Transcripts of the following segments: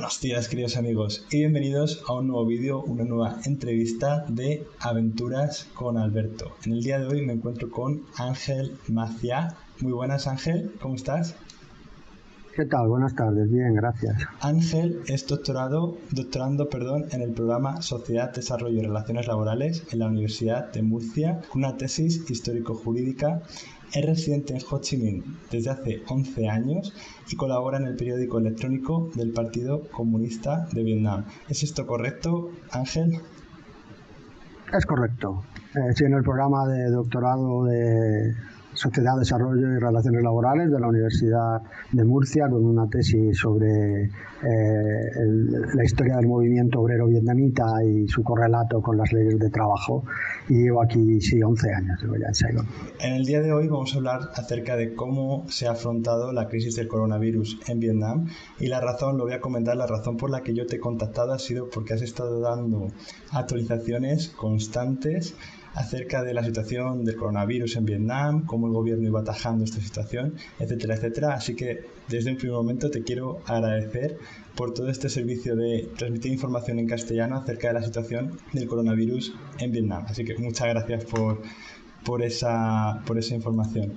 Buenos días, queridos amigos, y bienvenidos a un nuevo vídeo, una nueva entrevista de Aventuras con Alberto. En el día de hoy me encuentro con Ángel Macià. Muy buenas, Ángel, ¿cómo estás? ¿Qué tal? Buenas tardes, bien, gracias. Ángel es doctorando en el programa Sociedad, Desarrollo y Relaciones Laborales en la Universidad de Murcia, con una tesis histórico-jurídica. Es residente en Ho Chi Minh desde hace 11 años y colabora en el periódico electrónico del Partido Comunista de Vietnam. ¿Es esto correcto, Ángel? Es correcto. Estoy en el programa de doctorado de Sociedad, Desarrollo y Relaciones Laborales de la Universidad de Murcia, con una tesis sobre la historia del movimiento obrero vietnamita y su correlato con las leyes de trabajo. Y llevo aquí, 11 años, llevo ya en Saigon. En el día de hoy vamos a hablar acerca de cómo se ha afrontado la crisis del coronavirus en Vietnam. Y la razón por la que yo te he contactado ha sido porque has estado dando actualizaciones constantes acerca de la situación del coronavirus en Vietnam, cómo el gobierno iba atajando esta situación, etcétera, etcétera. Así que desde un primer momento te quiero agradecer por todo este servicio de transmitir información en castellano acerca de la situación del coronavirus en Vietnam. Así que muchas gracias por esa información.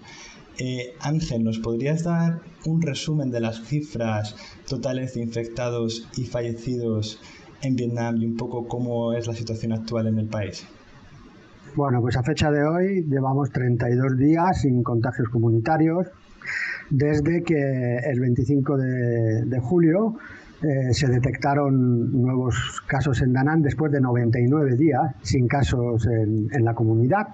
Ángel, ¿nos podrías dar un resumen de las cifras totales de infectados y fallecidos en Vietnam y un poco cómo es la situación actual en el país? Bueno, pues a fecha de hoy llevamos 32 días sin contagios comunitarios, desde que el 25 de julio se detectaron nuevos casos en Da Nang después de 99 días sin casos en la comunidad.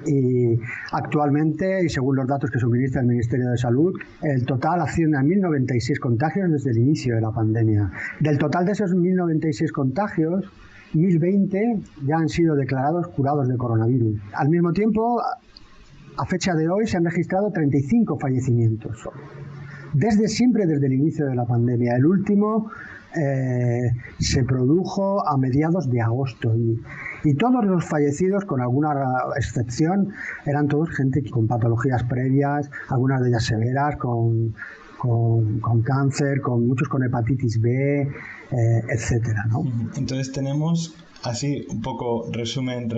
Y actualmente, y según los datos que suministra el Ministerio de Salud, el total asciende a 1.096 contagios desde el inicio de la pandemia. Del total de esos 1.096 contagios, 1.020 ya han sido declarados curados de coronavirus. Al mismo tiempo, a fecha de hoy se han registrado 35 fallecimientos. Desde el inicio de la pandemia. El último se produjo a mediados de agosto y todos los fallecidos, con alguna excepción, eran todos gente con patologías previas, algunas de ellas severas, con cáncer, muchos con hepatitis B, etcétera, ¿no? Entonces tenemos, así un poco resumen,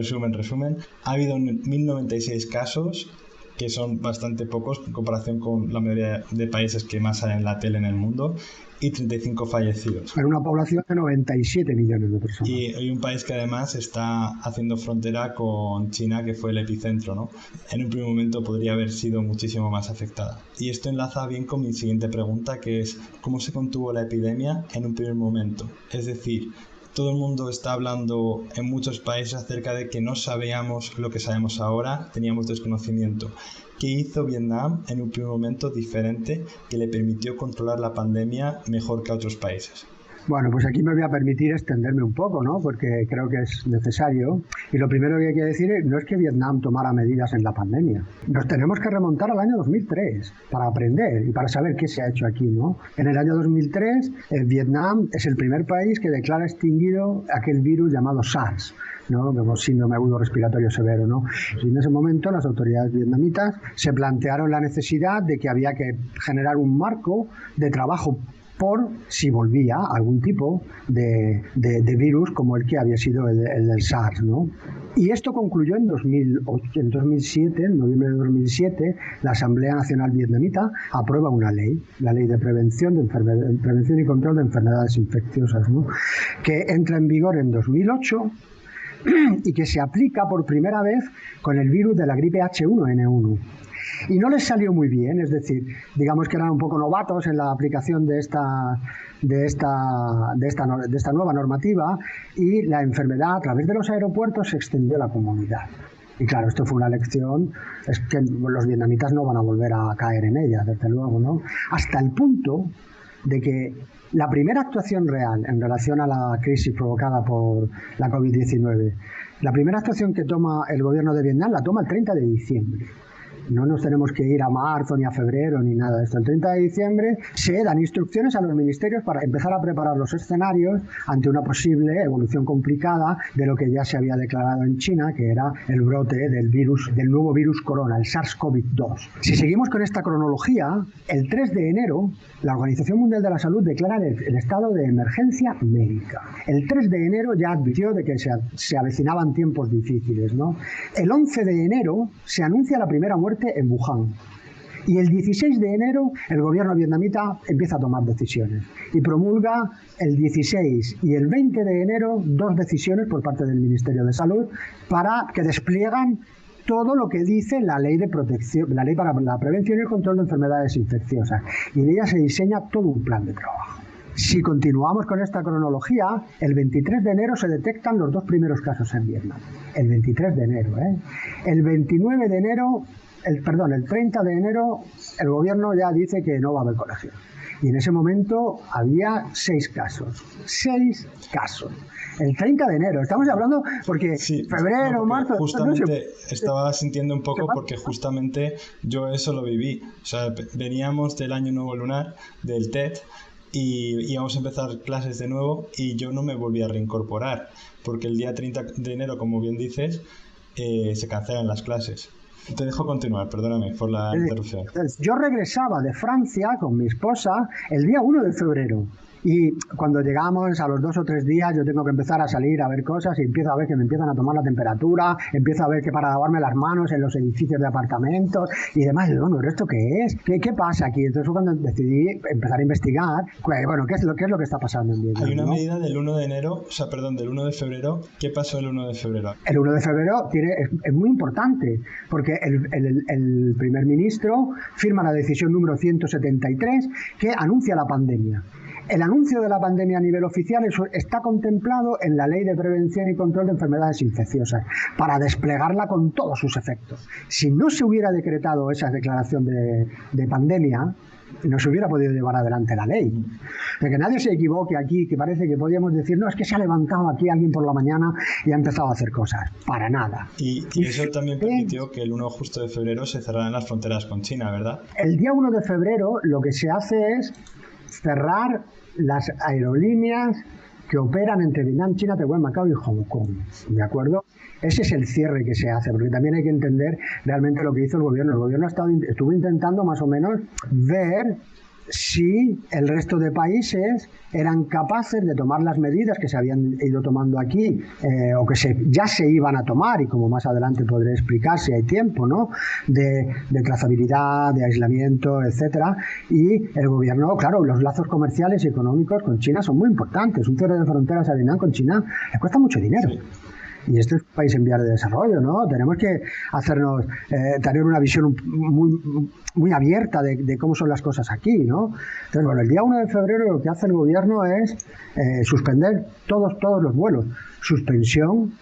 ha habido 1.096 casos, que son bastante pocos en comparación con la mayoría de países que más salen en la tele en el mundo, y 35 fallecidos. En una población de 97 millones de personas. Y hay un país que además está haciendo frontera con China, que fue el epicentro, ¿no? En un primer momento podría haber sido muchísimo más afectada. Y esto enlaza bien con mi siguiente pregunta, que es ¿cómo se contuvo la epidemia en un primer momento? Es decir, todo el mundo está hablando en muchos países acerca de que no sabíamos lo que sabemos ahora, teníamos desconocimiento. ¿Qué hizo Vietnam en un primer momento diferente que le permitió controlar la pandemia mejor que a otros países? Bueno, pues aquí me voy a permitir extenderme un poco, ¿no? Porque creo que es necesario. Y lo primero que hay que decir no es que Vietnam tomara medidas en la pandemia. Nos tenemos que remontar al año 2003 para aprender y para saber qué se ha hecho aquí, ¿no? En el año 2003, Vietnam es el primer país que declara extinguido aquel virus llamado SARS, ¿no? Como síndrome agudo respiratorio severo, ¿no? Y en ese momento las autoridades vietnamitas se plantearon la necesidad de que había que generar un marco de trabajo por si volvía algún tipo de virus como el que había sido el del SARS, ¿no? Y esto concluyó en 2007, en noviembre de 2007, la Asamblea Nacional Vietnamita aprueba una ley, la Ley de Prevención y Control de Enfermedades Infecciosas, ¿no? Que entra en vigor en 2008 y que se aplica por primera vez con el virus de la gripe H1N1. Y no les salió muy bien, es decir, digamos que eran un poco novatos en la aplicación de esta nueva normativa, y la enfermedad a través de los aeropuertos se extendió a la comunidad. Y claro, esto fue una lección, es que los vietnamitas no van a volver a caer en ella, desde luego, ¿no? Hasta el punto de que la primera actuación real en relación a la crisis provocada por la COVID-19, la primera actuación que toma el gobierno de Vietnam la toma el 30 de diciembre. no nos tenemos que ir a marzo ni a febrero ni nada de esto. El 30 de diciembre se dan instrucciones a los ministerios para empezar a preparar los escenarios ante una posible evolución complicada de lo que ya se había declarado en China, que era el brote del nuevo virus corona, el SARS-CoV-2. Si seguimos con esta cronología, el 3 de enero la Organización Mundial de la Salud declara el estado de emergencia médica. El 3 de enero ya advirtió de que se avecinaban tiempos difíciles, ¿no? El 11 de enero se anuncia la primera muerte en Wuhan. Y el 16 de enero el gobierno vietnamita empieza a tomar decisiones y promulga el 16 y el 20 de enero 2 decisiones por parte del Ministerio de Salud para que despliegan todo lo que dice la ley de protección, la ley para la prevención y el control de enfermedades infecciosas. Y en ella se diseña todo un plan de trabajo. Si continuamos con esta cronología, el 23 de enero se detectan los 2 primeros casos en Vietnam. El 23 de enero, ¿eh? El 29 de enero, el 30 de enero, el gobierno ya dice que no va a haber colegio. Y en ese momento había 6 casos. 6 casos. El 30 de enero, estamos hablando porque sí, febrero, no, marzo... Justamente estaba sintiendo un poco porque justamente yo eso lo viví. O sea, veníamos del año nuevo lunar, del TED, y íbamos a empezar clases de nuevo y yo no me volví a reincorporar porque el día 30 de enero, como bien dices, se cancelan las clases. Te dejo continuar, perdóname por la interrupción. Yo regresaba de Francia con mi esposa el día 1 de febrero. Y cuando llegamos a los 2 o 3 días yo tengo que empezar a salir a ver cosas y empiezo a ver que me empiezan a tomar la temperatura, empiezo a ver que para lavarme las manos en los edificios de apartamentos y demás. Y digo, bueno, ¿esto qué es? ¿Qué pasa aquí? Entonces fue cuando decidí empezar a investigar, bueno, ¿qué es lo que está pasando en Vietnam? Hay una medida del 1 de enero, del 1 de febrero. ¿Qué pasó el 1 de febrero? El 1 de febrero es muy importante porque el primer ministro firma la decisión número 173 que anuncia la pandemia. El anuncio de la pandemia a nivel oficial está contemplado en la Ley de Prevención y Control de Enfermedades Infecciosas para desplegarla con todos sus efectos. Si no se hubiera decretado esa declaración de pandemia, no se hubiera podido llevar adelante la ley. De que nadie se equivoque aquí, que parece que podíamos decir, no, es que se ha levantado aquí alguien por la mañana y ha empezado a hacer cosas. Para nada. Y eso también permitió que el 1 justo de febrero se cerraran las fronteras con China, ¿verdad? El día 1 de febrero lo que se hace es cerrar las aerolíneas que operan entre Vietnam, China, Taiwán, Macao y Hong Kong, ¿de acuerdo? Ese es el cierre que se hace, porque también hay que entender realmente lo que hizo el gobierno. El gobierno estuvo intentando más o menos ver si el resto de países eran capaces de tomar las medidas que se habían ido tomando aquí o que ya se iban a tomar, y como más adelante podré explicar si hay tiempo, ¿no? De trazabilidad, de aislamiento, etcétera. Y el gobierno, claro, los lazos comerciales y económicos con China son muy importantes. Un cierre de fronteras a Vietnam con China le cuesta mucho dinero. Sí. Y este es un país en vías de desarrollo, ¿no? Tenemos que tener una visión muy abierta de cómo son las cosas aquí, ¿no? Entonces, bueno, el día 1 de febrero lo que hace el gobierno es suspender todos los vuelos. Suspensión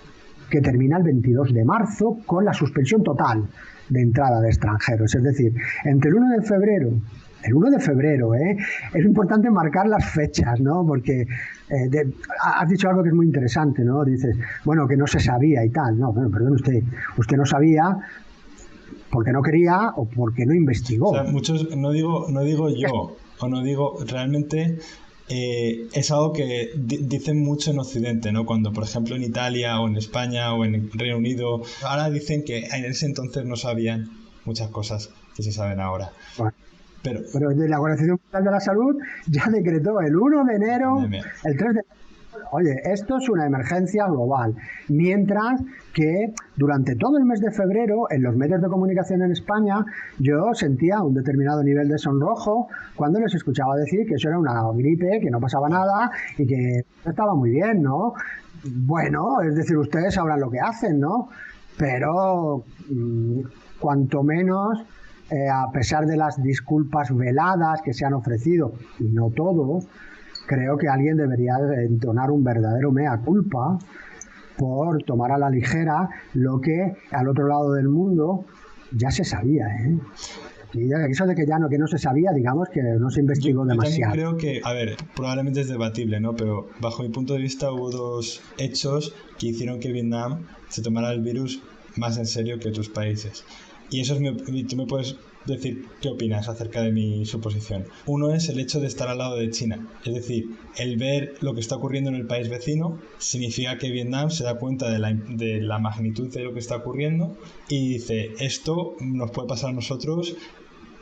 que termina el 22 de marzo con la suspensión total de entrada de extranjeros. Es decir, entre el 1 de febrero... El 1 de febrero, es importante marcar las fechas, ¿no? Porque has dicho algo que es muy interesante, ¿no? Dices, bueno, que no se sabía y tal. No, bueno, perdón, usted no sabía porque no quería o porque no investigó. O sea, muchos, no digo yo, o no digo realmente... es algo que dicen mucho en Occidente, ¿no? Cuando, por ejemplo, en Italia o en España o en el Reino Unido, ahora dicen que en ese entonces no sabían muchas cosas que se saben ahora. Bueno. Pero la Organización Mundial de la Salud ya decretó el 1 de enero, el 3 de enero. Oye, esto es una emergencia global. Mientras que durante todo el mes de febrero, en los medios de comunicación en España, yo sentía un determinado nivel de sonrojo cuando les escuchaba decir que eso era una gripe, que no pasaba nada y que estaba muy bien, ¿no? Bueno, es decir, ustedes sabrán lo que hacen, ¿no? Pero cuanto menos... a pesar de las disculpas veladas que se han ofrecido, y no todos, creo que alguien debería entonar un verdadero mea culpa por tomar a la ligera lo que al otro lado del mundo ya se sabía, Y eso de que no se sabía, digamos que no se investigó demasiado. Yo también creo que, probablemente es debatible, ¿no? Pero bajo mi punto de vista hubo 2 hechos que hicieron que Vietnam se tomara el virus más en serio que otros países. Y eso tú me puedes decir qué opinas acerca de mi suposición. Uno es el hecho de estar al lado de China. Es decir, el ver lo que está ocurriendo en el país vecino significa que Vietnam se da cuenta de la magnitud de lo que está ocurriendo y dice, esto nos puede pasar a nosotros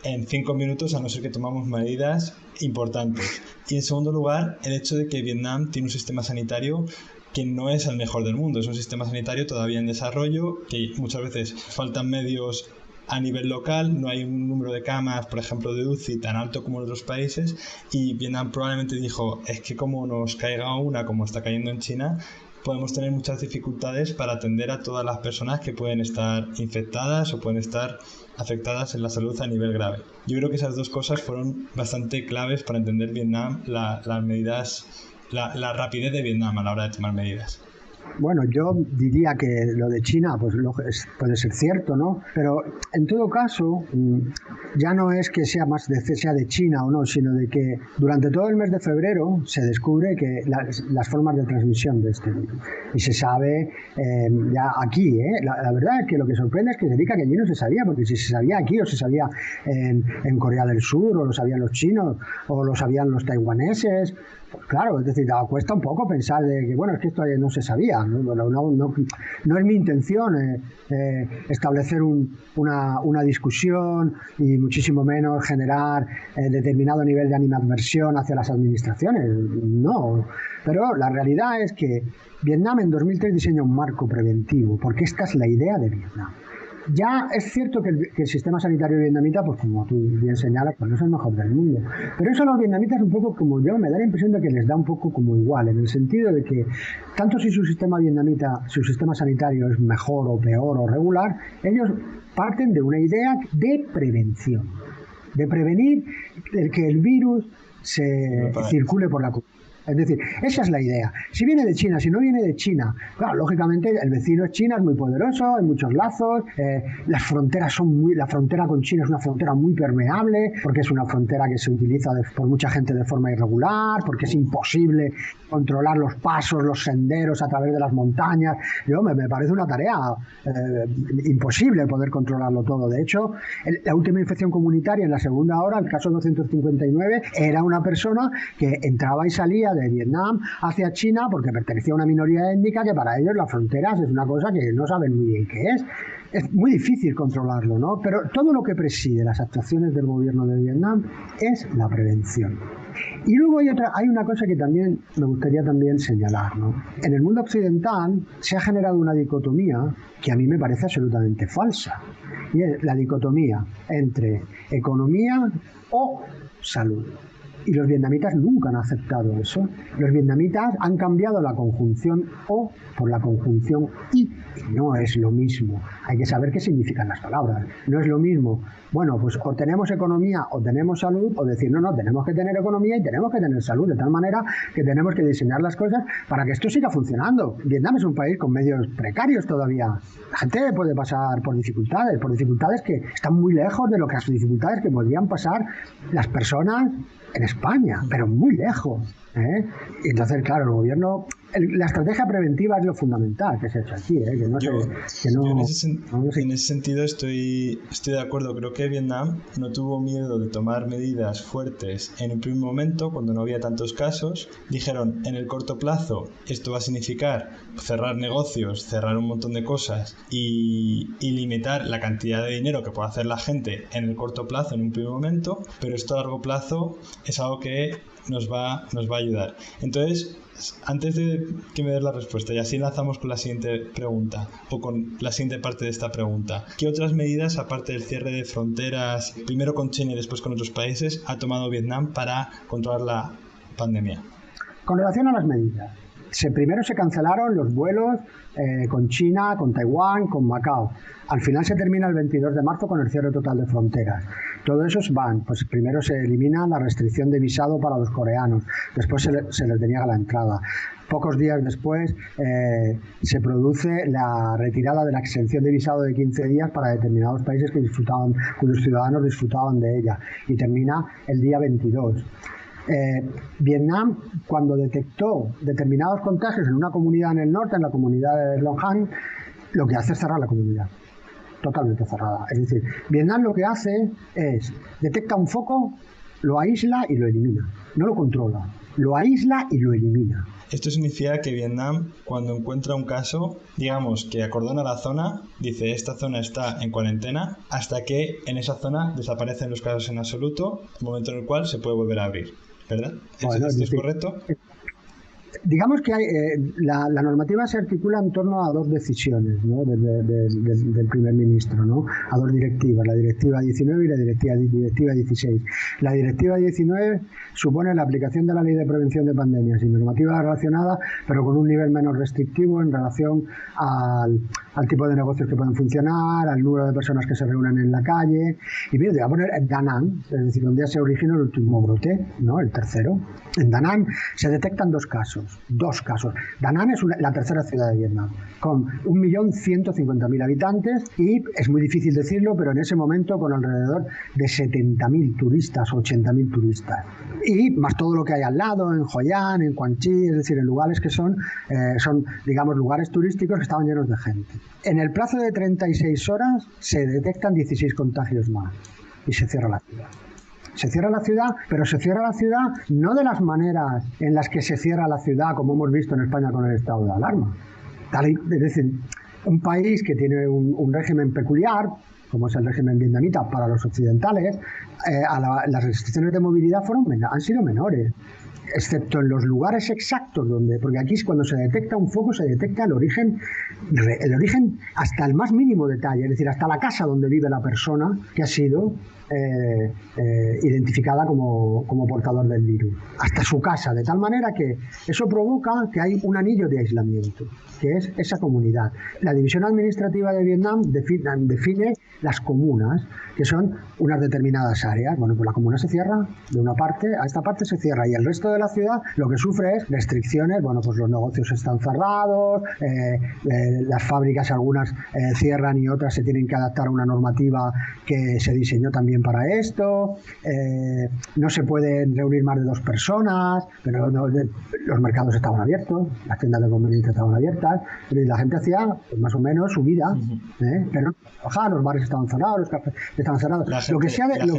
en 5 minutos a no ser que tomamos medidas importantes. Y en segundo lugar, el hecho de que Vietnam tiene un sistema sanitario que no es el mejor del mundo. Es un sistema sanitario todavía en desarrollo, que muchas veces faltan medios a nivel local, no hay un número de camas, por ejemplo, de UCI tan alto como en otros países, y Vietnam probablemente dijo, es que como nos caiga una como está cayendo en China, podemos tener muchas dificultades para atender a todas las personas que pueden estar infectadas o pueden estar afectadas en la salud a nivel grave. Yo creo que esas dos cosas fueron bastante claves para entender Vietnam, las medidas, la rapidez de Vietnam a la hora de tomar medidas. Bueno, yo diría que lo de China pues puede ser cierto, ¿no? Pero en todo caso, ya no es que sea de China o no, sino de que durante todo el mes de febrero se descubre que las formas de transmisión de este virus. Y se sabe ya aquí, la verdad es que lo que sorprende es que se diga que allí no se sabía, porque si se sabía aquí o se sabía en Corea del Sur, o lo sabían los chinos, o lo sabían los taiwaneses, pues claro, es decir, cuesta un poco pensar de que, bueno, es que esto no se sabía. No es mi intención establecer una discusión y muchísimo menos generar determinado nivel de animadversión hacia las administraciones. No, pero la realidad es que Vietnam en 2003 diseña un marco preventivo, porque esta es la idea de Vietnam. Ya es cierto que el sistema sanitario vietnamita, pues como tú bien señalas, pues no es el mejor del mundo. Pero eso a los vietnamitas un poco como yo, me da la impresión de que les da un poco como igual, en el sentido de que tanto si su sistema sanitario es mejor o peor o regular, ellos parten de una idea de prevención, de prevenir que el virus se circule por la comunidad. Es decir, esa es la idea. Si viene de China, si no viene de China, claro, lógicamente el vecino es China, es muy poderoso, hay muchos lazos, las fronteras la frontera con China es una frontera muy permeable, porque es una frontera que se utiliza por mucha gente de forma irregular, porque es imposible controlar los pasos, los senderos a través de las montañas. Me parece una tarea imposible poder controlarlo todo. De hecho, la última infección comunitaria en la segunda hora, el caso 259, era una persona que entraba y salía de Vietnam hacia China porque pertenecía a una minoría étnica que para ellos las fronteras es una cosa que no saben muy bien qué es. Es muy difícil controlarlo, ¿no? Pero todo lo que preside las actuaciones del gobierno de Vietnam es la prevención. Y luego hay una cosa que también me gustaría señalar, ¿no? En el mundo occidental se ha generado una dicotomía que a mí me parece absolutamente falsa. Y es la dicotomía entre economía o salud. Y los vietnamitas nunca han aceptado eso. Los vietnamitas han cambiado la conjunción o por la conjunción y no es lo mismo. Hay que saber qué significan las palabras. No es lo mismo, bueno, pues o tenemos economía o tenemos salud, o decir, no, tenemos que tener economía y tenemos que tener salud, de tal manera que tenemos que diseñar las cosas para que esto siga funcionando. Vietnam es un país con medios precarios todavía. La gente puede pasar por dificultades que están muy lejos de las dificultades que podrían pasar las personas en España, pero muy lejos. Y entonces, claro, el gobierno, la estrategia preventiva es lo fundamental que se ha hecho aquí. En ese sentido estoy de acuerdo. Creo que Vietnam no tuvo miedo de tomar medidas fuertes en un primer momento, cuando no había tantos casos. Dijeron, en el corto plazo esto va a significar cerrar negocios, cerrar un montón de cosas y limitar la cantidad de dinero que puede hacer la gente en el corto plazo, en un primer momento, pero esto a largo plazo es algo que nos va a ayudar. Entonces, antes de que me des la respuesta, y así enlazamos con la siguiente pregunta, o con la siguiente parte de esta pregunta, ¿qué otras medidas, aparte del cierre de fronteras, primero con China y después con otros países, ha tomado Vietnam para controlar la pandemia? Con relación a las medidas, primero se cancelaron los vuelos con China, con Taiwán, con Macao. Al final se termina el 22 de marzo con el cierre total de fronteras. Todo eso pues primero se elimina la restricción de visado para los coreanos, después se les deniega la entrada. Pocos días después se produce la retirada de la exención de visado de 15 días para determinados países cuyos ciudadanos disfrutaban de ella, y termina el día 22. Vietnam, cuando detectó determinados contagios en una comunidad en el norte, en la comunidad de Long Han, lo que hace es cerrar la comunidad. totalmente cerrada. Es decir, Vietnam lo que hace es, detecta un foco, lo aísla y lo elimina. No lo controla, lo aísla y lo elimina. Esto significa que Vietnam, cuando encuentra un caso, digamos que acordona la zona, dice esta zona está en cuarentena, hasta que en esa zona desaparecen los casos en absoluto, momento en el cual se puede volver a abrir, ¿verdad? Bueno, ¿Esto es correcto? Digamos que la normativa se articula en torno a dos decisiones, ¿no? del primer ministro, ¿no? A dos directivas, la directiva 19 y la directiva 16. La directiva 19 supone la aplicación de la ley de prevención de pandemias y normativa relacionada, pero con un nivel menos restrictivo en relación al tipo de negocios que pueden funcionar, al número de personas que se reúnen en la calle. Y mira, te voy a poner en Da Nang, es decir, donde se originó el último brote, ¿no? El tercero. En Da Nang se detectan dos casos. Da Nang es la tercera ciudad de Vietnam, con 1.150.000 habitantes y es muy difícil decirlo, pero en ese momento con alrededor de 70.000 turistas, 80.000 turistas. Y más todo lo que hay al lado, en Hoi An, en Quang Tri, es decir, en lugares que son, digamos, lugares turísticos que estaban llenos de gente. En el plazo de 36 horas se detectan 16 contagios más y se cierra la ciudad. Se cierra la ciudad, pero se cierra la ciudad no de las maneras en las que se cierra la ciudad, como hemos visto en España con el estado de alarma. Es decir, un país que tiene un régimen peculiar, como es el régimen vietnamita para los occidentales, las restricciones de movilidad han sido menores, excepto en los lugares exactos donde, porque aquí cuando se detecta un foco se detecta el origen hasta el más mínimo detalle, es decir, hasta la casa donde vive la persona que ha sido identificada como portador del virus, hasta su casa, de tal manera que eso provoca que hay un anillo de aislamiento, que es esa comunidad. La División Administrativa de Vietnam define las comunas, que son unas determinadas áreas. Bueno, pues la comuna se cierra de una parte, a esta parte se cierra, y el resto de la ciudad lo que sufre es restricciones. Bueno, pues los negocios están cerrados, las fábricas algunas cierran y otras se tienen que adaptar a una normativa que se diseñó también para esto, no se pueden reunir más de 2 personas, pero los mercados estaban abiertos, las tiendas de conveniencia estaban abiertas, y la gente hacía pues, más o menos su vida, pero los bares estaban cerrados, los cafés estaban cerrados. La gente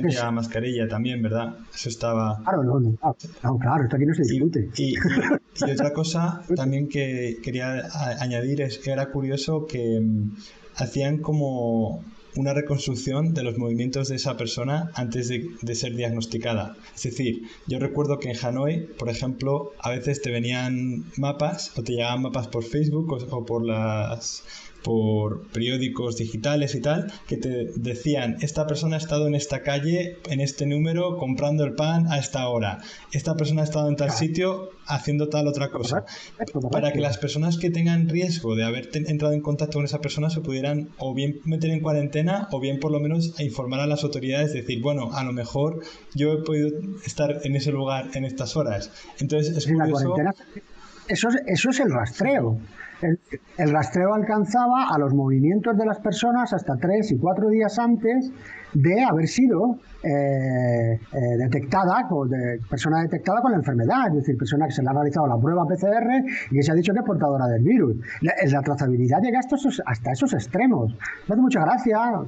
llevaba mascarilla también, ¿verdad? Eso estaba... Claro, esto aquí no se discute. Y otra cosa también que quería añadir era curioso que hacían como una reconstrucción de los movimientos de esa persona antes de ser diagnosticada. Es decir, yo recuerdo que en Hanoi, por ejemplo, a veces te venían mapas o te llegaban mapas por Facebook o por periódicos digitales y tal, que te decían, esta persona ha estado en esta calle, en este número, comprando el pan a esta hora. Esta persona ha estado en tal sitio haciendo tal otra cosa. Para que las personas que tengan riesgo de haber entrado en contacto con esa persona se pudieran o bien meter en cuarentena o bien por lo menos informar a las autoridades, decir, bueno, a lo mejor yo he podido estar en ese lugar en estas horas. Entonces es curioso... Eso es el rastreo. El rastreo alcanzaba a los movimientos de las personas hasta 3 y 4 días antes de haber sido persona detectada con la enfermedad, es decir, persona que se le ha realizado la prueba PCR y que se ha dicho que es portadora del virus. La trazabilidad llega hasta esos extremos. Me hace mucha gracia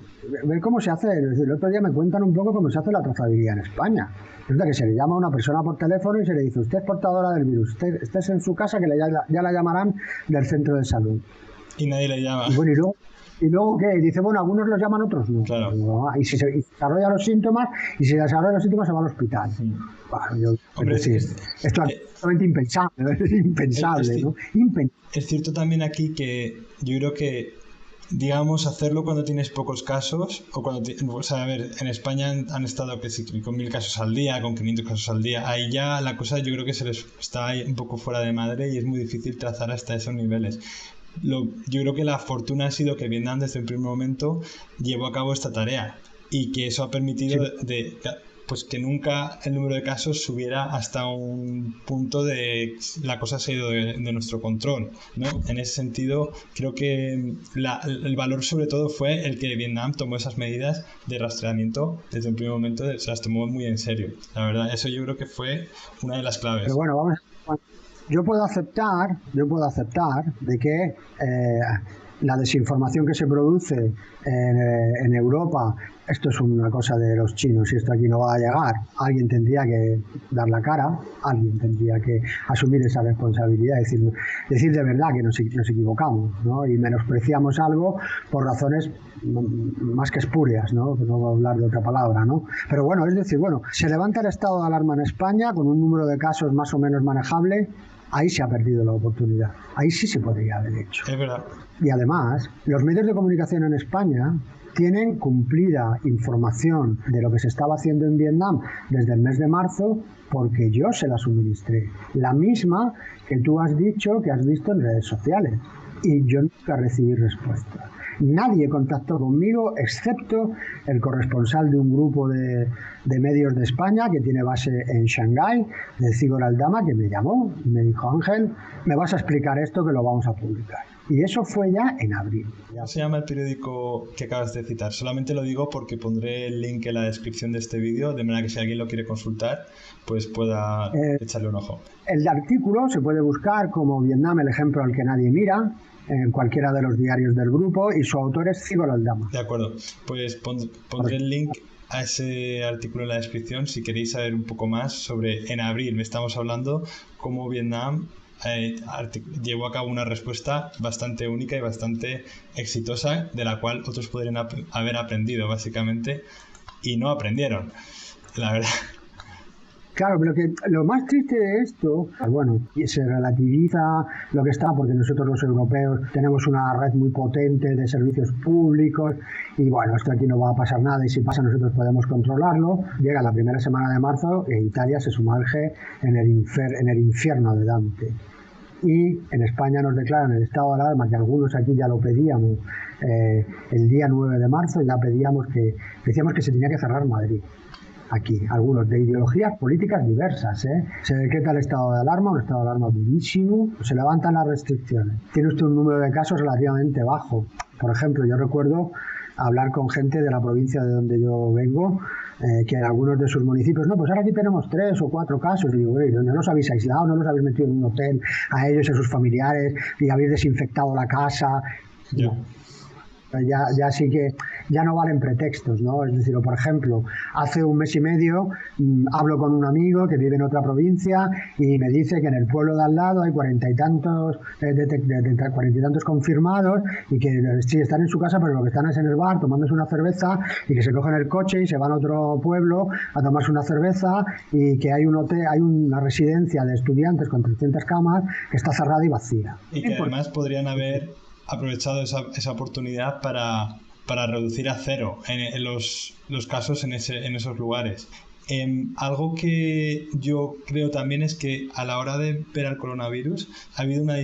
ver cómo se hace. El otro día me cuentan un poco cómo se hace la trazabilidad en España. Resulta que se le llama a una persona por teléfono y se le dice, usted es portadora del virus, usted es en su casa, que ya la llamarán del centro de salud. Y nadie le llama. Y bueno, ¿y luego qué? Dice, bueno, algunos los llaman, otros no. Claro. Y si se desarrollan los síntomas, se va al hospital. Bueno, esto es absolutamente impensable, es impensable, ¿no? Es cierto también aquí que yo creo que digamos, hacerlo cuando tienes pocos casos, o cuando, a ver, en España han estado con 1.000 casos al día, con 500 casos al día, ahí ya la cosa yo creo que se les está ahí un poco fuera de madre y es muy difícil trazar hasta esos niveles. Yo creo que la fortuna ha sido que Vietnam desde el primer momento llevó a cabo esta tarea y que eso ha permitido pues que nunca el número de casos subiera hasta un punto de la cosa se ha ido de nuestro control, ¿no? En ese sentido creo que el valor sobre todo fue el que Vietnam tomó esas medidas de rastreamiento desde el primer momento, se las tomó muy en serio, la verdad, eso yo creo que fue una de las claves. Pero bueno, yo puedo aceptar de que la desinformación que se produce en Europa, esto es una cosa de los chinos y esto aquí no va a llegar. Alguien tendría que dar la cara, alguien tendría que asumir esa responsabilidad, decir de verdad que nos equivocamos, ¿no? Y menospreciamos algo por razones más que espurias, ¿no? No voy a hablar de otra palabra, ¿no? Pero bueno, es decir, se levanta el estado de alarma en España con un número de casos más o menos manejable. Ahí se ha perdido la oportunidad. Ahí sí se podría haber hecho. Es verdad. Y además, los medios de comunicación en España tienen cumplida información de lo que se estaba haciendo en Vietnam desde el mes de marzo, porque yo se la suministré. La misma que tú has dicho que has visto en redes sociales. Y yo nunca recibí respuesta. Nadie contactó conmigo excepto el corresponsal de un grupo de medios de España que tiene base en Shanghái, de Zigor Aldama, que me llamó y me dijo: Ángel, me vas a explicar esto, que lo vamos a publicar. Y eso fue ya en abril. ¿Cómo se llama el periódico que acabas de citar? Solamente lo digo porque pondré el link en la descripción de este vídeo, de manera que si alguien lo quiere consultar, pues pueda echarle un ojo. El artículo se puede buscar como Vietnam, el ejemplo al que nadie mira, en cualquiera de los diarios del grupo, y su autor es Zigor Aldama. De acuerdo, pues pondré el link a ese artículo en la descripción si queréis saber un poco más sobre, en abril estamos hablando, cómo Vietnam llevó a cabo una respuesta bastante única y bastante exitosa, de la cual otros podrían haber aprendido básicamente, y no aprendieron, la verdad. Claro, pero que lo más triste de esto, se relativiza lo que está, porque nosotros los europeos tenemos una red muy potente de servicios públicos y esto aquí no va a pasar nada, y si pasa nosotros podemos controlarlo. Llega la primera semana de marzo e Italia se sumerge en el infierno de Dante. Y en España nos declaran el estado de alarma, que algunos aquí ya lo pedíamos el día 9 de marzo, ya decíamos que se tenía que cerrar Madrid. Aquí, algunos de ideologías políticas diversas, Se decreta el estado de alarma, un estado de alarma durísimo, se levantan las restricciones. Tiene usted un número de casos relativamente bajo. Por ejemplo, yo recuerdo hablar con gente de la provincia de donde yo vengo, que en algunos de sus municipios, pues ahora aquí tenemos 3 o 4 casos, y digo, ¿no los habéis aislado? ¿No los habéis metido en un hotel a ellos y a sus familiares y habéis desinfectado la casa? No. Ya sí que ya no valen pretextos, ¿no? Es decir, por ejemplo, hace un mes y medio hablo con un amigo que vive en otra provincia y me dice que en el pueblo de al lado hay 40 y tantos confirmados, y que sí están en su casa, pero lo que están es en el bar tomándose una cerveza, y que se cogen el coche y se van a otro pueblo a tomarse una cerveza, y que hay un hotel, hay una residencia de estudiantes con 300 camas que está cerrada y vacía. Y que además podrían haber aprovechado esa oportunidad para reducir a cero en los casos en esos lugares. Algo que yo creo también es que a la hora de ver al coronavirus ha habido una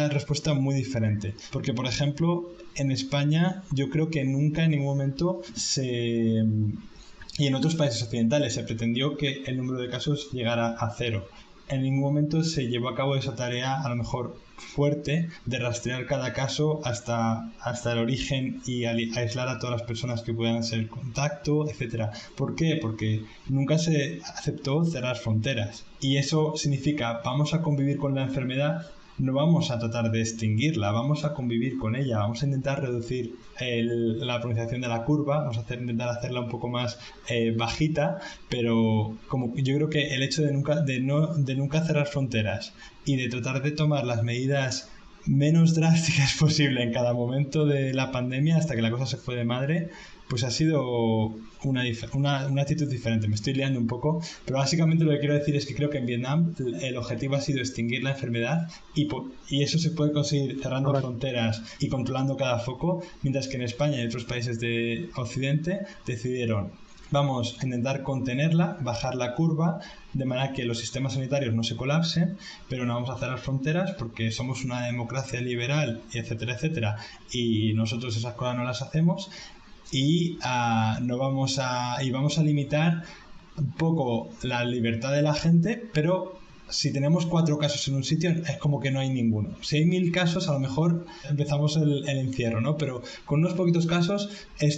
respuesta muy diferente, porque por ejemplo en España yo creo que nunca en ningún momento y en otros países occidentales se pretendió que el número de casos llegara a cero. En ningún momento se llevó a cabo esa tarea, a lo mejor fuerte, de rastrear cada caso hasta el origen y aislar a todas las personas que puedan ser contacto, etcétera. ¿Por qué? Porque nunca se aceptó cerrar fronteras. Y eso significa, vamos a convivir con la enfermedad, no vamos a tratar de extinguirla, vamos a convivir con ella, vamos a intentar reducir la pronunciación de la curva, vamos a intentar hacerla un poco más bajita, pero como yo creo que el hecho de nunca cerrar fronteras y de tratar de tomar las medidas menos drásticas posible en cada momento de la pandemia hasta que la cosa se fue de madre, pues ha sido una actitud diferente. Me estoy liando un poco, pero básicamente lo que quiero decir es que creo que en Vietnam el objetivo ha sido extinguir la enfermedad, y eso se puede conseguir cerrando fronteras y controlando cada foco, mientras que en España y otros países de Occidente decidieron: vamos a intentar contenerla, bajar la curva, de manera que los sistemas sanitarios no se colapsen, pero no vamos a cerrar fronteras porque somos una democracia liberal, etcétera, etcétera, y nosotros esas cosas no las hacemos, y vamos a limitar un poco la libertad de la gente, pero si tenemos 4 casos en un sitio es como que no hay ninguno. Si hay 1000 casos, a lo mejor empezamos el encierro, ¿no? Pero con unos poquitos casos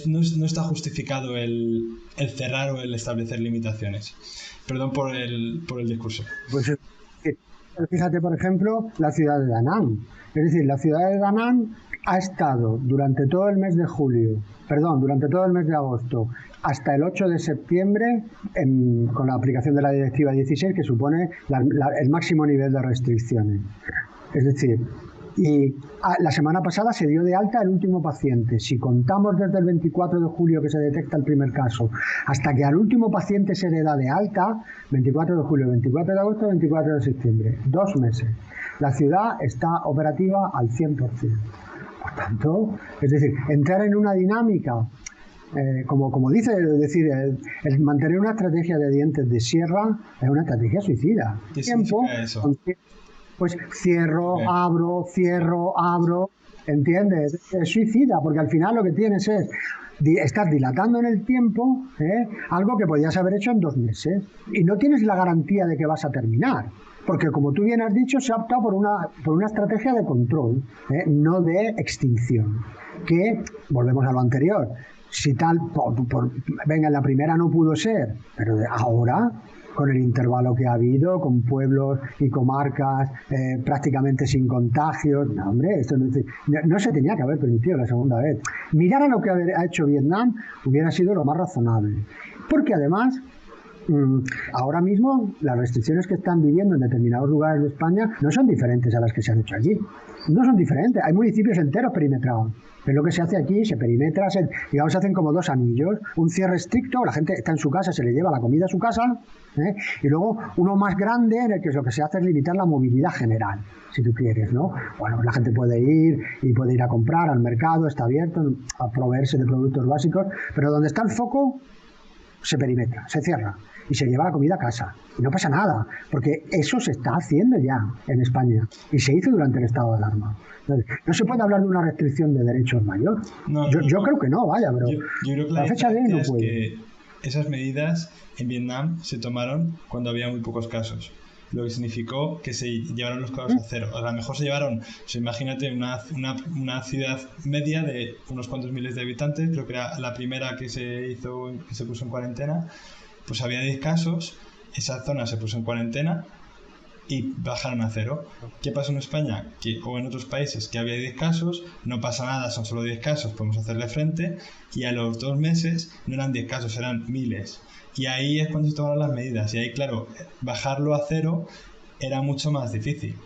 no está justificado el cerrar o el establecer limitaciones. Perdón por el discurso. Pues Fíjate, por ejemplo, la ciudad de Da Nang. Es decir, la ciudad de Da Nang ha estado durante todo el mes de durante todo el mes de agosto, hasta el 8 de septiembre, con la aplicación de la Directiva 16, que supone el máximo nivel de restricciones. Es decir, y la semana pasada se dio de alta el último paciente. Si contamos desde el 24 de julio que se detecta el primer caso, hasta que al último paciente se le da de alta, 24 de julio, 24 de agosto, 24 de septiembre, 2 meses. La ciudad está operativa al 100%. Por tanto, es decir, entrar en una dinámica, como dice, es decir, el mantener una estrategia de dientes de sierra es una estrategia suicida. ¿Qué significa eso? Pues cierro, abro, ¿entiendes? Es suicida, porque al final lo que tienes es, estás dilatando en el tiempo algo que podías haber hecho en 2 meses y no tienes la garantía de que vas a terminar. Porque, como tú bien has dicho, se ha optado por una estrategia de control, no de extinción. Que, volvemos a lo anterior, si tal, venga, en la primera no pudo ser, pero ahora, con el intervalo que ha habido, con pueblos y comarcas prácticamente sin contagios, no, hombre, esto no se tenía que haber permitido la segunda vez. Mirar a lo que ha hecho Vietnam hubiera sido lo más razonable. Porque además, ahora mismo las restricciones que están viviendo en determinados lugares de España no son diferentes a las que se han hecho allí. No son diferentes. Hay municipios enteros perimetrados. Es lo que se hace aquí, se perimetra, se hacen como 2 anillos, un cierre estricto, la gente está en su casa, se le lleva la comida a su casa, y luego uno más grande en el que lo que se hace es limitar la movilidad general, si tú quieres, ¿no? Bueno, la gente puede ir a comprar al mercado, está abierto, a proveerse de productos básicos, pero donde está el foco se perimetra, se cierra y se lleva la comida a casa. Y no pasa nada, porque eso se está haciendo ya en España y se hizo durante el estado de alarma. Entonces, no se puede hablar de una restricción de derechos mayor. Yo creo que no, vaya, pero yo creo que la fecha de hoy no puede. Que esas medidas en Vietnam se tomaron cuando había muy pocos casos, lo que significó que se llevaron los casos a cero. A lo mejor se llevaron, imagínate una ciudad media de unos cuantos miles de habitantes, creo que era la primera que se puso en cuarentena, pues había 10 casos, esa zona se puso en cuarentena y bajaron a cero. ¿Qué pasó en España? O en otros países, que había 10 casos, no pasa nada, son solo 10 casos, podemos hacerle frente, y a los 2 meses no eran 10 casos, eran miles. Y ahí es cuando se tomaron las medidas, y ahí, claro, bajarlo a cero era mucho más difícil.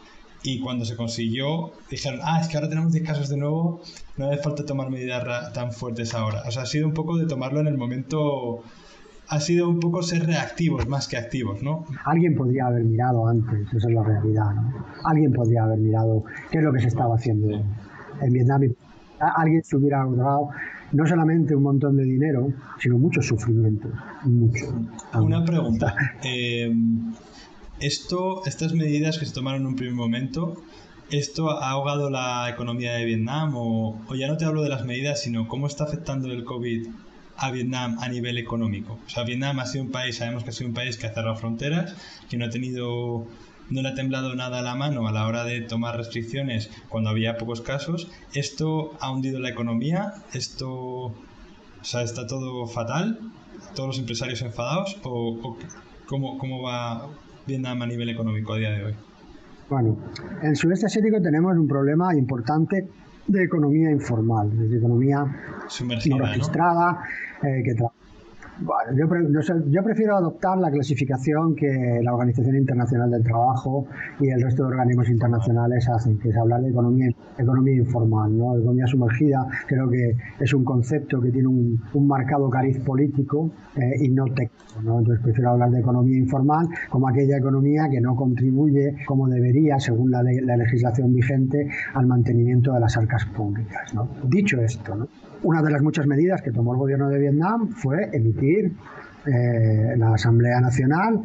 Y cuando se consiguió, dijeron, es que ahora tenemos 10 casos de nuevo, no hace falta tomar medidas tan fuertes ahora. O sea, ha sido un poco de tomarlo en el momento... Ha sido un poco ser reactivos más que activos, ¿no? Alguien podría haber mirado antes, esa es la realidad, ¿no? Alguien podría haber mirado qué es lo que se estaba haciendo en Vietnam. Alguien se hubiera ahorrado no solamente un montón de dinero, sino mucho sufrimiento. Mucho. Una pregunta. Estas medidas que se tomaron en un primer momento, ¿esto ha ahogado la economía de Vietnam? O ya no te hablo de las medidas, sino cómo está afectando el COVID a Vietnam a nivel económico. O sea, Vietnam sabemos que ha sido un país que ha cerrado fronteras, que no le ha temblado nada a la mano a la hora de tomar restricciones cuando había pocos casos. ¿Esto ha hundido la economía? ¿Está todo fatal? ¿Todos los empresarios enfadados? ¿O cómo va Vietnam a nivel económico a día de hoy? Bueno, en el sudeste asiático tenemos un problema importante de economía informal, de economía sumergida, no registrada, ¿no? Bueno, yo prefiero adoptar la clasificación que la Organización Internacional del Trabajo y el resto de organismos internacionales hacen, que es hablar de economía informal, ¿no? Economía sumergida creo que es un concepto que tiene un marcado cariz político y no técnico, ¿no? Entonces prefiero hablar de economía informal como aquella economía que no contribuye como debería, según la legislación vigente, al mantenimiento de las arcas públicas, ¿no? Dicho esto, ¿no? Una de las muchas medidas que tomó el gobierno de Vietnam fue emitir la Asamblea Nacional,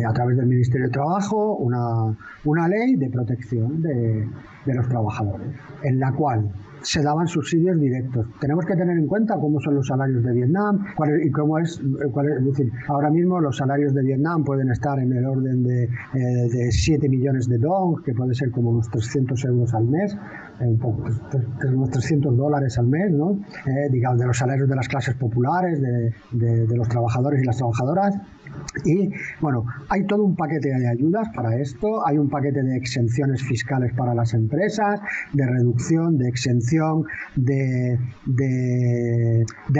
a través del Ministerio de Trabajo, una ley de protección de los trabajadores, en la cual se daban subsidios directos. Tenemos que tener en cuenta cómo son los salarios de Vietnam es decir, ahora mismo los salarios de Vietnam pueden estar en el orden de 7 millones de dong, que puede ser como unos 300 euros al mes, unos $300 al mes, ¿no? Digamos, de los salarios de las clases populares, de los trabajadores y las trabajadoras. Y bueno, hay todo un paquete de ayudas para esto, hay un paquete de exenciones fiscales para las empresas, de reducción, de exención, de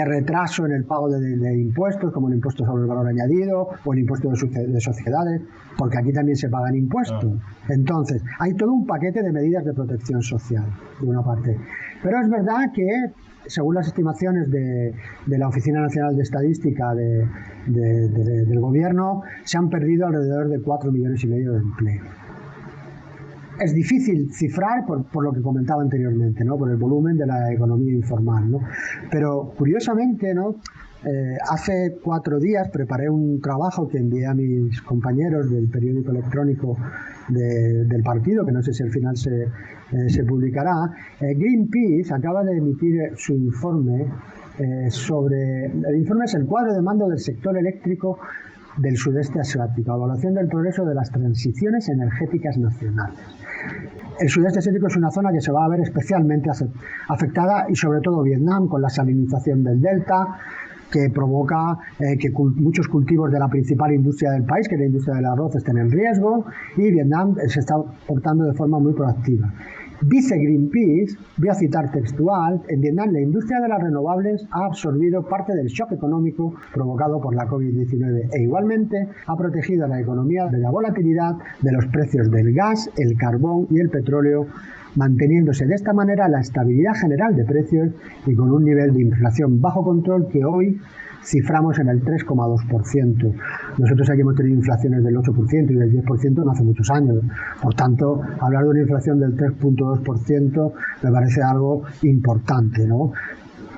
retraso en el pago de impuestos, como el impuesto sobre el valor añadido o el impuesto de sociedades, porque aquí también se pagan impuestos. Entonces, hay todo un paquete de medidas de protección social, de una parte. Pero es verdad que, según las estimaciones de la Oficina Nacional de Estadística del Gobierno, se han perdido alrededor de 4,5 millones de empleos. Es difícil cifrar por lo que comentaba anteriormente, ¿no? Por el volumen de la economía informal, ¿no? Pero curiosamente, ¿no? Hace 4 días preparé un trabajo que envié a mis compañeros del periódico electrónico del partido, que no sé si al final se publicará. Greenpeace acaba de emitir su informe el informe es el cuadro de mando del sector eléctrico del sudeste asiático, evaluación del progreso de las transiciones energéticas nacionales. El sudeste asiático es una zona que se va a ver especialmente afectada, y sobre todo Vietnam, con la salinización del delta, que provoca que muchos cultivos de la principal industria del país, que es la industria del arroz, estén en riesgo, y Vietnam se está portando de forma muy proactiva. Dice Greenpeace, voy a citar textual, en Vietnam la industria de las renovables ha absorbido parte del shock económico provocado por la COVID-19 e igualmente ha protegido a la economía de la volatilidad de los precios del gas, el carbón y el petróleo, manteniéndose de esta manera la estabilidad general de precios y con un nivel de inflación bajo control que hoy ciframos en el 3,2%. Nosotros aquí hemos tenido inflaciones del 8% y del 10% no hace muchos años. Por tanto, hablar de una inflación del 3,2% me parece algo importante, ¿no?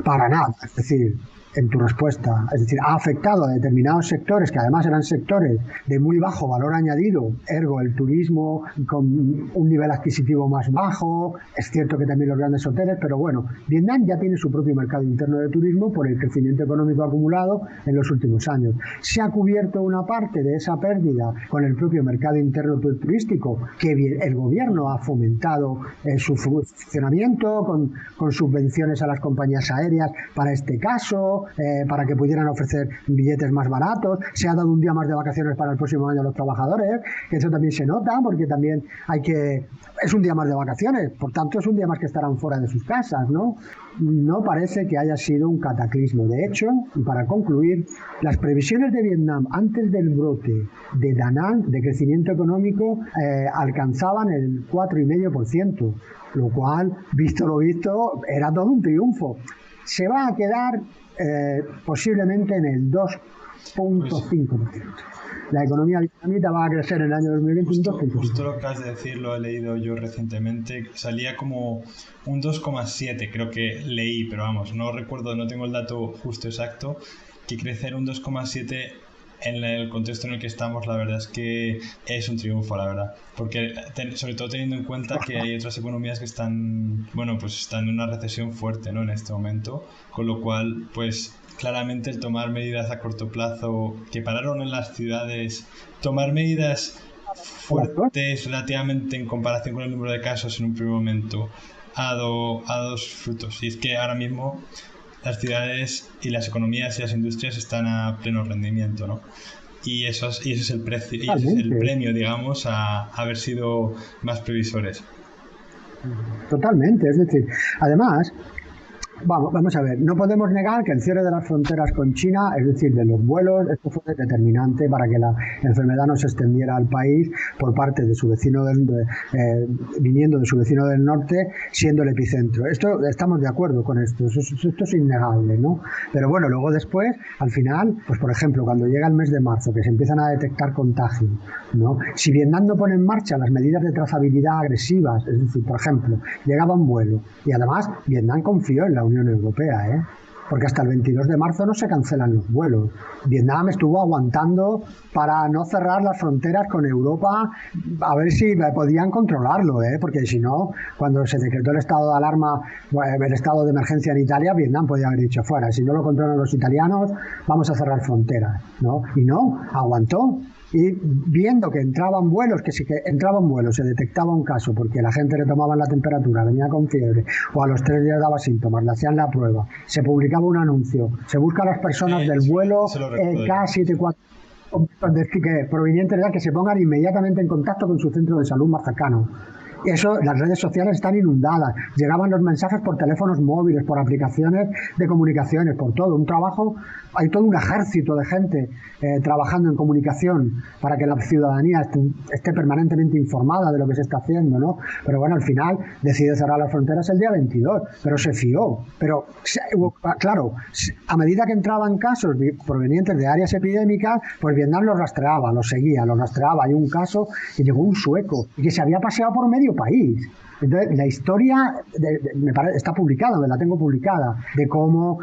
Para nada, es decir, en tu respuesta, es decir, ha afectado a determinados sectores que además eran sectores de muy bajo valor añadido, ergo el turismo con un nivel adquisitivo más bajo, es cierto que también los grandes hoteles, pero bueno, Vietnam ya tiene su propio mercado interno de turismo por el crecimiento económico acumulado en los últimos años. Se ha cubierto una parte de esa pérdida con el propio mercado interno turístico, que el gobierno ha fomentado su funcionamiento con subvenciones a las compañías aéreas para este caso, para que pudieran ofrecer billetes más baratos. Se ha dado un día más de vacaciones para el próximo año a los trabajadores, que eso también se nota, porque también es un día más de vacaciones, por tanto es un día más que estarán fuera de sus casas, ¿no? No parece que haya sido un cataclismo. De hecho, y para concluir, las previsiones de Vietnam antes del brote de Da Nang de crecimiento económico alcanzaban el 4,5%, lo cual, visto lo visto, era todo un triunfo. Se va a quedar posiblemente en el 2,5%. La economía vietnamita va a crecer en el año 2021. Justo lo que has de decir lo he leído yo recientemente. Salía como un 2,7, creo que leí, pero vamos, no recuerdo, no tengo el dato justo exacto, que crecer un 2,7 en el contexto en el que estamos, la verdad es que es un triunfo, la verdad, porque sobre todo teniendo en cuenta que hay otras economías que están en una recesión fuerte, ¿no?, en este momento, con lo cual pues claramente el tomar medidas a corto plazo que pararon en las ciudades, tomar medidas fuertes relativamente en comparación con el número de casos en un primer momento ha dado dos frutos, y es que ahora mismo las ciudades y las economías y las industrias están a pleno rendimiento, ¿no? Y eso es el precio, y ese es el premio, digamos, a haber sido más previsores. Totalmente, es decir, además, vamos a ver, no podemos negar que el cierre de las fronteras con China, es decir, de los vuelos, esto fue determinante para que la enfermedad no se extendiera al país por parte de su vecino viniendo de su vecino del norte, siendo el epicentro. Estamos de acuerdo con esto es innegable, ¿no? Pero bueno, luego después, al final, pues por ejemplo, cuando llega el mes de marzo, que se empiezan a detectar contagios, ¿no? Si Vietnam no pone en marcha las medidas de trazabilidad agresivas, es decir, por ejemplo, llegaba un vuelo, y además Vietnam confió en la Unión Europea, porque hasta el 22 de marzo no se cancelan los vuelos. Vietnam estuvo aguantando para no cerrar las fronteras con Europa, a ver si podían controlarlo, porque si no, cuando se decretó el estado de alarma, el estado de emergencia en Italia, Vietnam podía haber dicho fuera, si no lo controlan los italianos, vamos a cerrar fronteras, ¿no? Y no, aguantó. Y viendo que entraban vuelos, se detectaba un caso porque la gente le tomaban la temperatura, venía con fiebre o a los 3 días daba síntomas, le hacían la prueba, se publicaba un anuncio, se busca a las personas del vuelo K74. provenientes de que se pongan inmediatamente en contacto con su centro de salud más cercano. Eso, las redes sociales están inundadas. Llegaban los mensajes por teléfonos móviles, por aplicaciones de comunicaciones, por todo. Un trabajo, hay todo un ejército de gente trabajando en comunicación para que la ciudadanía esté permanentemente informada de lo que se está haciendo, ¿no? Pero bueno, al final decide cerrar las fronteras el día 22, pero se fió. Pero, claro, a medida que entraban casos provenientes de áreas epidémicas, pues Vietnam los rastreaba, los seguía, los rastreaba. Hay un caso que llegó un sueco y que se había paseado por medio país. Entonces, la historia está publicada, me la tengo publicada, de cómo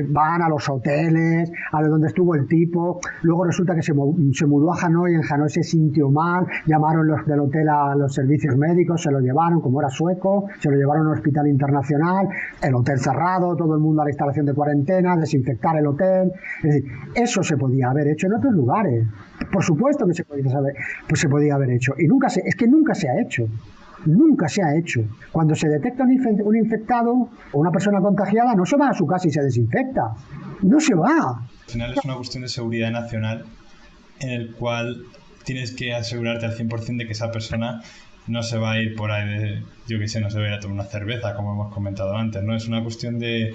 van a los hoteles, a donde estuvo el tipo, luego resulta que se mudó a Hanoi, en Hanoi se sintió mal, llamaron los del hotel a los servicios médicos, se lo llevaron, como era sueco, se lo llevaron a un hospital internacional, el hotel cerrado, todo el mundo a la instalación de cuarentena, desinfectar el hotel. Es decir, eso se podía haber hecho en otros lugares. Por supuesto que se podía haber hecho. Y nunca se ha hecho. Nunca se ha hecho. Cuando se detecta un infectado o una persona contagiada, no se va a su casa y se desinfecta. No se va. Al final es una cuestión de seguridad nacional en el cual tienes que asegurarte al 100% de que esa persona no se va a ir por ahí, no se va a ir a tomar una cerveza, como hemos comentado antes, ¿no? Es una cuestión de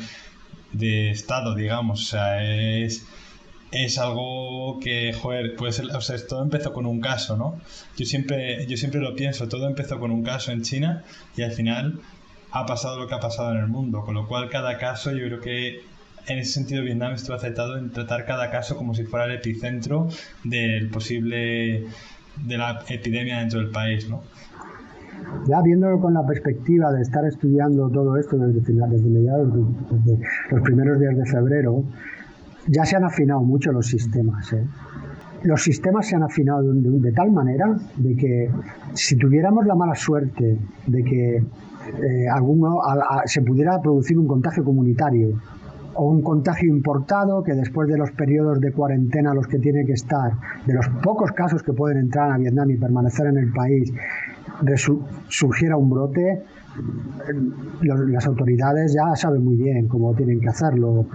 Estado, digamos. O sea, es algo que, joder, puede ser, o sea, todo empezó con un caso, ¿no? Yo siempre lo pienso, todo empezó con un caso en China y al final ha pasado lo que ha pasado en el mundo, con lo cual cada caso, yo creo que en ese sentido Vietnam estuvo acertado en tratar cada caso como si fuera el epicentro de la epidemia dentro del país, ¿no? Ya viéndolo con la perspectiva de estar estudiando todo esto desde mediados, desde los primeros días de febrero, ya se han afinado mucho los sistemas. Los sistemas se han afinado de tal manera de que si tuviéramos la mala suerte de que se pudiera producir un contagio comunitario o un contagio importado que después de los periodos de cuarentena a los que tiene que estar, de los pocos casos que pueden entrar a Vietnam y permanecer en el país, surgiera un brote, las autoridades ya saben muy bien cómo tienen que hacerlo.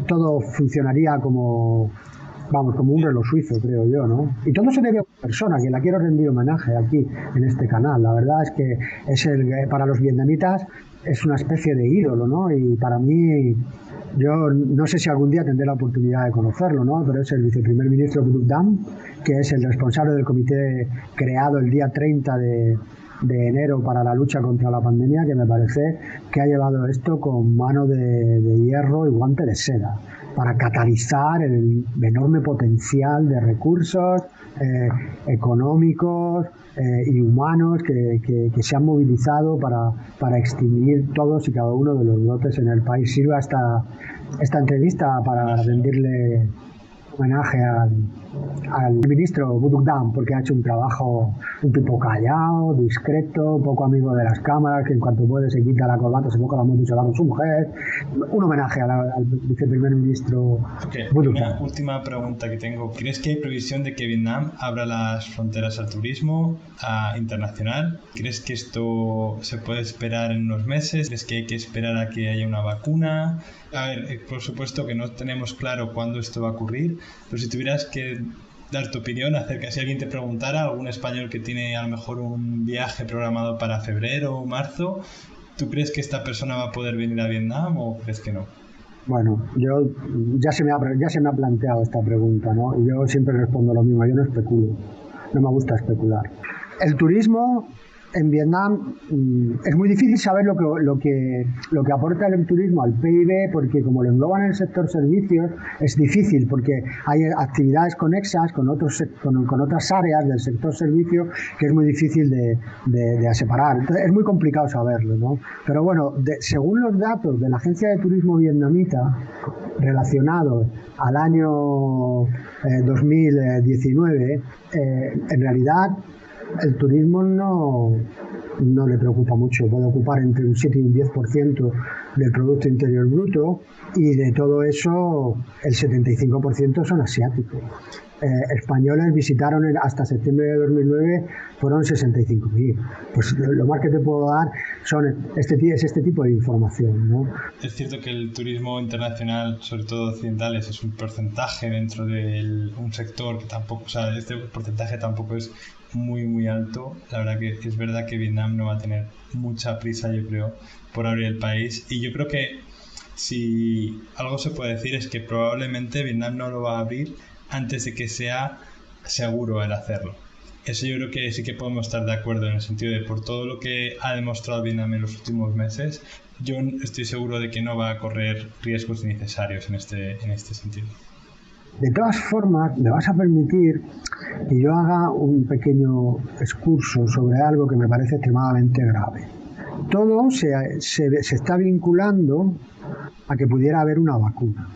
Todo funcionaría como un reloj suizo, creo yo, ¿no? Y todo se debe a una persona, que la quiero rendir homenaje aquí, en este canal. La verdad es que para los vietnamitas es una especie de ídolo, ¿no? Y para mí, yo no sé si algún día tendré la oportunidad de conocerlo, ¿no? Pero es el viceprimer ministro Vu Duc Dam, que es el responsable del comité creado el día 30 de enero para la lucha contra la pandemia, que me parece que ha llevado esto con mano de hierro y guante de seda para catalizar el enorme potencial de recursos económicos y humanos que se han movilizado para extinguir todos y cada uno de los brotes en el país. Sirva esta entrevista para rendirle homenaje al ministro Vu Duc Dam, porque ha hecho un trabajo, un tipo callado, discreto, poco amigo de las cámaras, que en cuanto puede se quita la corbata, se coge la moto y se va con su mujer. Un homenaje al viceprimer ministro Vu Duc Dam. Una última pregunta que tengo. ¿Crees que hay previsión de que Vietnam abra las fronteras al turismo internacional? ¿Crees que esto se puede esperar en unos meses? ¿Crees que hay que esperar a que haya una vacuna? A ver, por supuesto que no tenemos claro cuándo esto va a ocurrir, pero si tuvieras que dar tu opinión acerca, si alguien te preguntara, algún español que tiene a lo mejor un viaje programado para febrero o marzo, ¿tú crees que esta persona va a poder venir a Vietnam o crees que no? Bueno, ya se me ha planteado esta pregunta, ¿no? Y yo siempre respondo lo mismo, yo no especulo, no me gusta especular. El turismo en Vietnam es muy difícil saber lo que aporta el turismo al PIB, porque como lo engloban en el sector servicios, es difícil, porque hay actividades conexas con otras áreas del sector servicios que es muy difícil de separar. Entonces, es muy complicado saberlo, ¿no? Pero bueno, según los datos de la Agencia de Turismo Vietnamita relacionados al año 2019, en realidad El turismo no le preocupa mucho, puede ocupar entre un 7 y un 10% del Producto Interior Bruto, y de todo eso el 75% son asiáticos. Españoles visitaron hasta septiembre de 2009 fueron 65.000. Pues lo más que te puedo dar es este tipo de información, ¿no? Es cierto que el turismo internacional, sobre todo occidentales, es un porcentaje dentro de un sector que tampoco, o sea, este porcentaje tampoco es muy alto. La verdad que es verdad que Vietnam no va a tener mucha prisa, yo creo, por abrir el país, y yo creo que si algo se puede decir es que probablemente Vietnam no lo va a abrir antes de que sea seguro el hacerlo. Eso yo creo que sí que podemos estar de acuerdo, en el sentido de por todo lo que ha demostrado Vietnam en los últimos meses, yo estoy seguro de que no va a correr riesgos innecesarios en este sentido. De todas formas, me vas a permitir que yo haga un pequeño excurso sobre algo que me parece extremadamente grave. Todo se está vinculando a que pudiera haber una vacuna.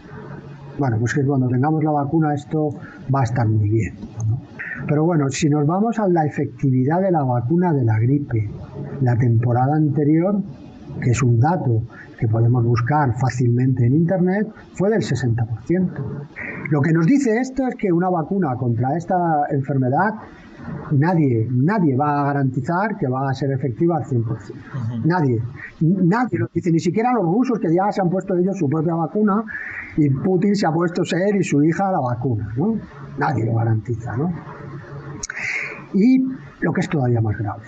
Bueno, pues que cuando tengamos la vacuna esto va a estar muy bien, ¿no? Pero bueno, si nos vamos a la efectividad de la vacuna de la gripe, la temporada anterior, que es un dato que podemos buscar fácilmente en Internet, fue del 60%. Lo que nos dice esto es que una vacuna contra esta enfermedad nadie va a garantizar que va a ser efectiva al 100%. Nadie lo dice, ni siquiera los rusos, que ya se han puesto ellos su propia vacuna, y Putin se ha puesto él y su hija la vacuna, ¿no? Nadie lo garantiza, ¿no? Y lo que es todavía más grave,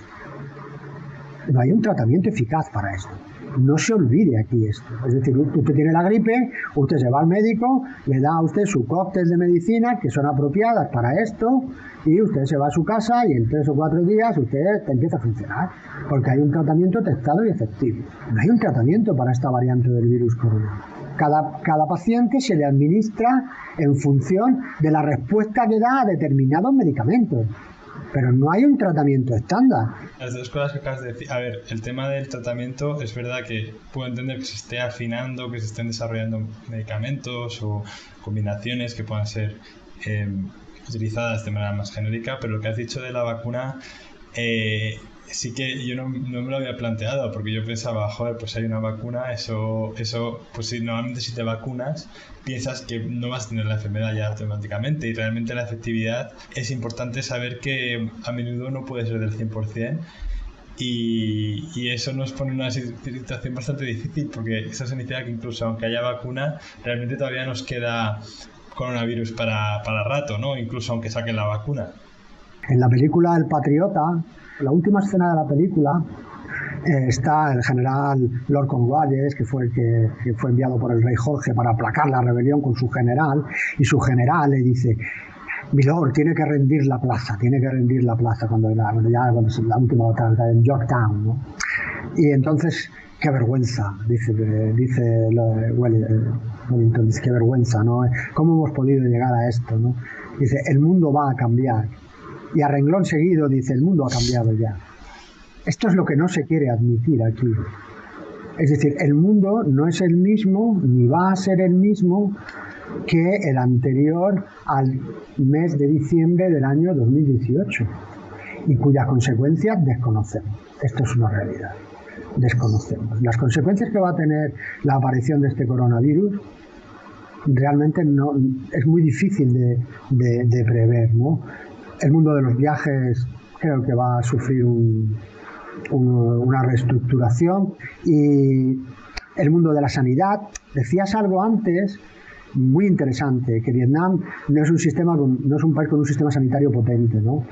no hay un tratamiento eficaz para esto. No se olvide aquí esto. Es decir, usted tiene la gripe, usted se va al médico, le da a usted su cóctel de medicinas que son apropiadas para esto, y usted se va a su casa y en 3 o 4 días usted empieza a funcionar, porque hay un tratamiento testado y efectivo. No hay un tratamiento para esta variante del virus corona. Cada paciente se le administra en función de la respuesta que da a determinados medicamentos. Pero no hay un tratamiento estándar. Las dos cosas que acabas de decir. A ver, el tema del tratamiento, es verdad que puedo entender que se esté afinando, que se estén desarrollando medicamentos o combinaciones que puedan ser utilizadas de manera más genérica, pero lo que has dicho de la vacuna, sí que yo no me lo había planteado, porque yo pensaba, joder, pues hay una vacuna, eso pues si normalmente si te vacunas piensas que no vas a tener la enfermedad ya automáticamente, y realmente la efectividad es importante saber que a menudo no puede ser del 100%, y eso nos pone en una situación bastante difícil, porque eso significa que incluso aunque haya vacuna, realmente todavía nos queda coronavirus para rato, ¿no? Incluso aunque saquen la vacuna. En la película El Patriota, la última escena de la película, está el general Lord Cornwallis, que fue enviado por el rey Jorge para aplacar la rebelión con su general, y su general le dice: Milord, tiene que rendir la plaza, cuando es la última batalla en Yorktown, ¿no? Y entonces, qué vergüenza, dice Wellington, dice, qué vergüenza, ¿no? ¿Cómo hemos podido llegar a esto, ¿no? Dice, el mundo va a cambiar. Y a renglón seguido dice, el mundo ha cambiado ya. Esto es lo que no se quiere admitir aquí. Es decir, el mundo no es el mismo, ni va a ser el mismo que el anterior al mes de diciembre del año 2018, y cuyas consecuencias desconocemos. Esto es una realidad. Desconocemos. Las consecuencias que va a tener la aparición de este coronavirus realmente no, es muy difícil de prever, ¿no? El mundo de los viajes creo que va a sufrir una reestructuración, y el mundo de la sanidad. Decías algo antes muy interesante, que Vietnam no es un país con un sistema sanitario potente, ¿no?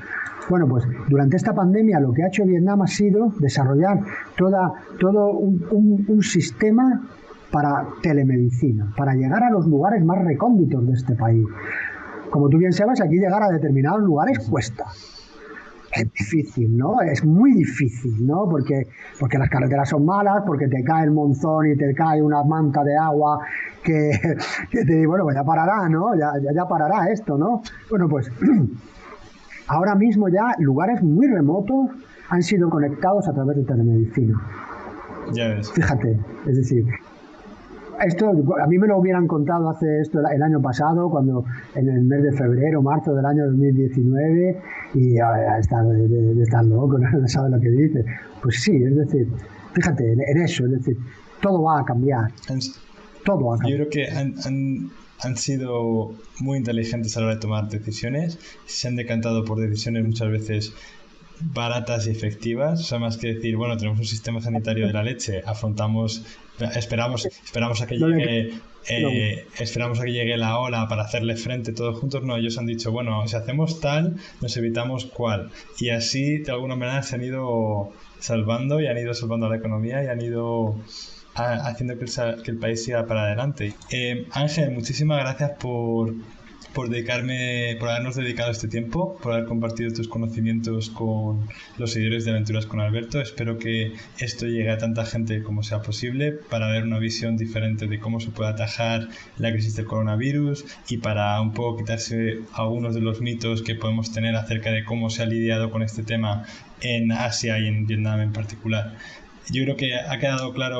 Bueno, pues durante esta pandemia lo que ha hecho Vietnam ha sido desarrollar todo un sistema para telemedicina, para llegar a los lugares más recónditos de este país. Como tú bien sabes, aquí llegar a determinados lugares cuesta. Es difícil, ¿no? Es muy difícil, ¿no? Porque las carreteras son malas, porque te cae el monzón y te cae una manta de agua que te dice, bueno, pues ya parará, ¿no? Ya parará esto, ¿no? Bueno, pues ahora mismo ya lugares muy remotos han sido conectados a través de telemedicina. Ya ves. Fíjate, es decir, esto a mí me lo hubieran contado hace esto el año pasado, cuando en el mes de febrero, marzo del año 2019, y está de estar loco, no sabe lo que dice. Pues sí, es decir, fíjate en eso, es decir, todo va a cambiar. Todo va a cambiar. Yo creo que han sido muy inteligentes a la hora de tomar decisiones, se han decantado por decisiones muchas veces baratas y efectivas, o sea, más que decir, bueno, tenemos un sistema sanitario de la leche, esperamos a que llegue la ola para hacerle frente todos juntos. No, ellos han dicho, bueno, si hacemos tal, nos evitamos cual, y así de alguna manera se han ido salvando y han ido salvando la economía y han ido haciendo que el país siga para adelante. Ángel, muchísimas gracias por habernos dedicado este tiempo, por haber compartido tus conocimientos con los seguidores de Aventuras con Alberto. Espero que esto llegue a tanta gente como sea posible para ver una visión diferente de cómo se puede atajar la crisis del coronavirus y para un poco quitarse algunos de los mitos que podemos tener acerca de cómo se ha lidiado con este tema en Asia y en Vietnam en particular. Yo creo que han quedado claras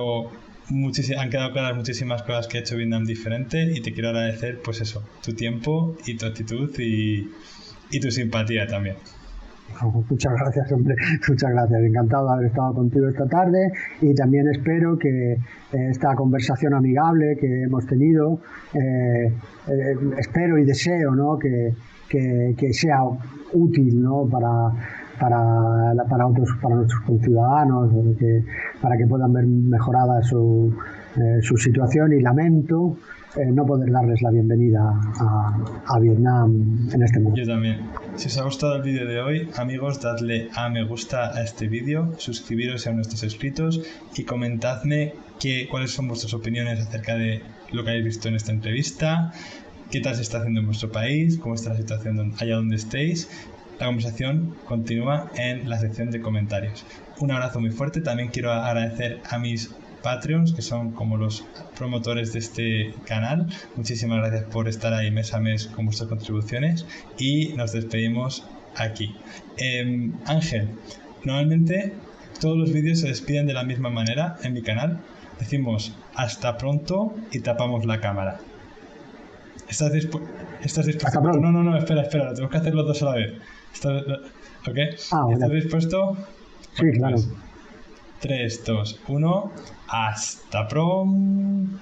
muchísimas cosas que ha hecho Vietnam diferente, y te quiero agradecer pues eso, tu tiempo y tu actitud y tu simpatía también. Muchas gracias, hombre, muchas gracias, encantado de haber estado contigo esta tarde, y también espero que esta conversación amigable que hemos tenido, espero y deseo, ¿no?, que sea útil, ¿no?, para nuestros conciudadanos, para que puedan ver mejorada su situación, y lamento no poder darles la bienvenida a Vietnam en este momento. Yo también. Si os ha gustado el vídeo de hoy, amigos, dadle a me gusta a este vídeo, suscribiros si aún no estáis suscritos y comentadme cuáles son vuestras opiniones acerca de lo que habéis visto en esta entrevista, qué tal se está haciendo en vuestro país, cómo está la situación allá donde estéis. La conversación continúa en la sección de comentarios. Un abrazo muy fuerte. También quiero agradecer a mis Patreons, que son como los promotores de este canal. Muchísimas gracias por estar ahí mes a mes con vuestras contribuciones, y nos despedimos aquí. Ángel, normalmente todos los vídeos se despiden de la misma manera en mi canal. Decimos hasta pronto y tapamos la cámara. ¿Estás dispuesto? No, espera, tenemos que hacer los dos a la vez. ¿Ok? ¿Estás dispuesto? Sí, claro. 3, 2, 1. Hasta pronto.